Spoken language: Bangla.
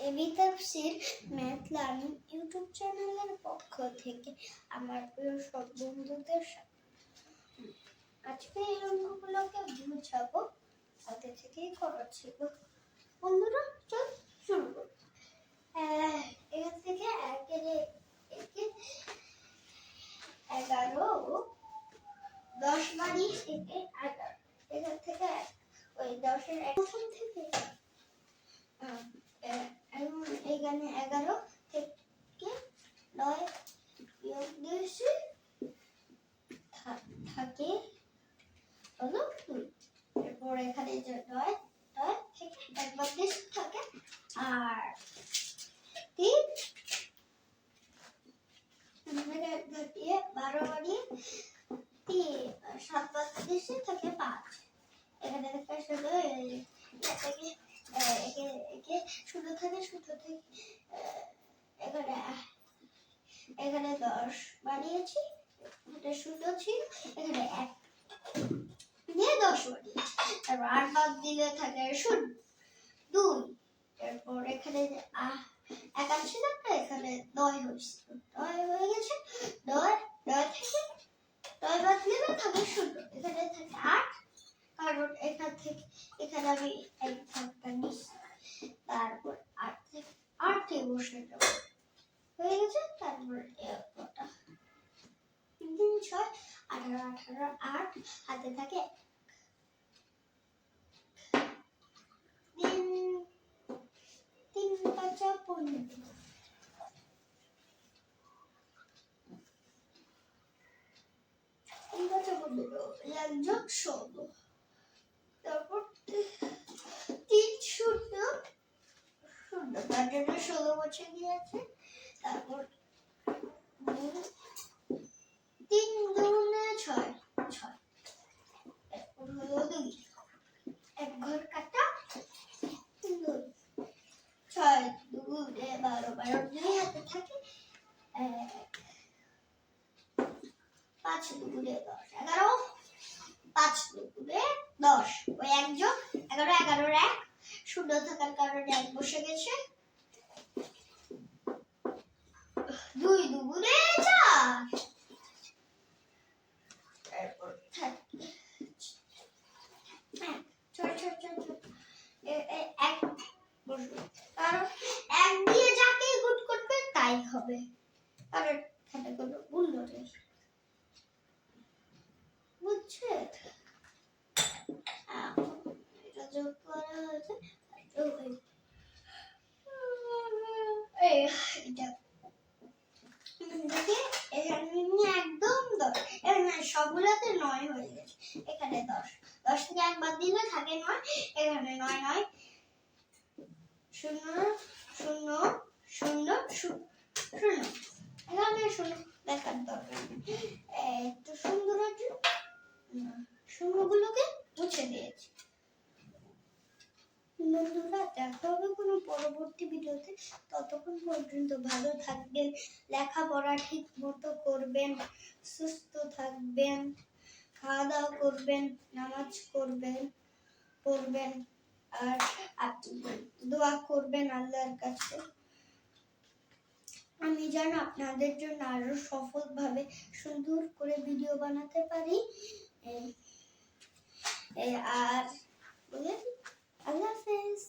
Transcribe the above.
এবি তাফসীর ম্যাথ লার্নিং ইউটিউব চ্যানেলের পক্ষ থেকে আমার প্রিয় সব বন্ধুদের আজকে এই অঙ্কগুলোকে বুঝাবো, আগে থেকেই করা ছিল। বন্ধুরা চল শুরু করি। এখান থেকে 11 10 বাড়ি থেকে 11, এখান থেকে ওই 10-এর প্রথম থেকে এখানে 11 থেকে 9 বিয়োগ দিয়েছি, থাকে হলো 2। এরপর এখানে যে 9 থেকে একবার দিয়েছি থাকে আর 3, 12 বাড়িয়ে 7 বার দিয়েছি থাকে 5। এখানে দেখা শুধু একে শুধু থাকে এখানে 10 বানিয়েছি, এটা শুধু ছিল, এখানে 1 দিয়ে 10 বানিয়েছি, তারপর 8 বাদ দিলে থাকে 2। এরপর এখানে 1 আছে না, এখানে 9 হয়েছে, 9 হয়ে গেছে। 9 থেকে 9 বাদ দিলে থাকে 0, এখানে থাকে 8, কারণ এখানে আমি এক ধাক্কা নিচ্ছি, তারপর 8 থেকে বসে যাবো, হয়ে গেছে। তারপর 3 6 18 8 হাতে থাকে 3 5 15, 16, তারপর 3 0 0, তার জন্য 16 বছর দিয়েছে। তারপর 3 2 6 6, এরপর হলো 2, এক ঘর কাটা 2, 6 2 12 12 2 হাতে থাকে 5 2 10 11, 5 2 10, ওই 1 যোগ 11 11 1 শূন্য থাকার কারণে 1 বসে গেছে। 2 2 4, এরপর থাকে 1 বসবে, কারণ 1 দিয়ে যাকে গুণ করবে তাই হবে, কারণ এখানে কোনো মূল্য নেই, বুঝছে? এটা যোগ করা হয়েছে, একদম 10, এখানে সবগুলোতে 9 হয়ে গেছে, এখানে 10 থেকে 1 বাদ দিলে থাকে 9, এখানে 9 9 0 0 0 0, এখানে 0 দেখার দরকার নেই, একটু সুন্দর শূন্যগুলোকে মুছে দিয়েছি। বন্ধুরা দেখা হবে কোনো পরবর্তী ভিডিওতে, ততক্ষণ পর্যন্ত ভালো থাকবেন, লেখাপড়া ঠিক মতো করবেন, সুস্থ থাকবেন, খাওয়া দাওয়া করবেন, নামাজ পড়বেন আর দোয়া করবেন আল্লাহর কাছে। আমি যেন আপনাদের জন্য আরো সফলভাবে সুন্দর করে ভিডিও বানাতে পারি। আর আল্লাহ হাফেজ।